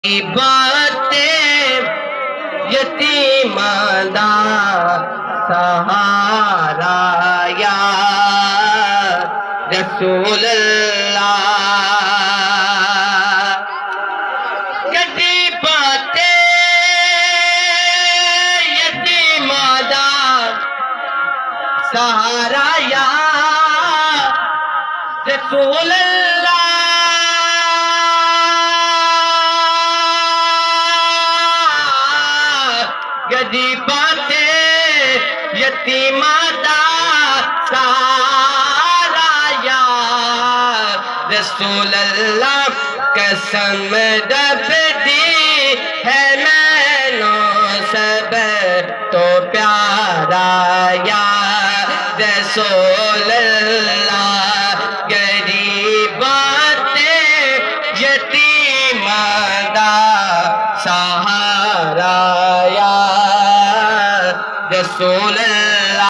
باتیں یتیماں دا سہارا یا رسول اللہ کدی باتیں یتیماں دا سہارا یا رسول اللہ گدی باتیں یتیماں دا سہارا یا رسول اللہ قسم رب دی ہے مینوں سب تو پیارا یا رسول اللہ گدی باتیں یتیماں دا سہارا یا رسول اللہ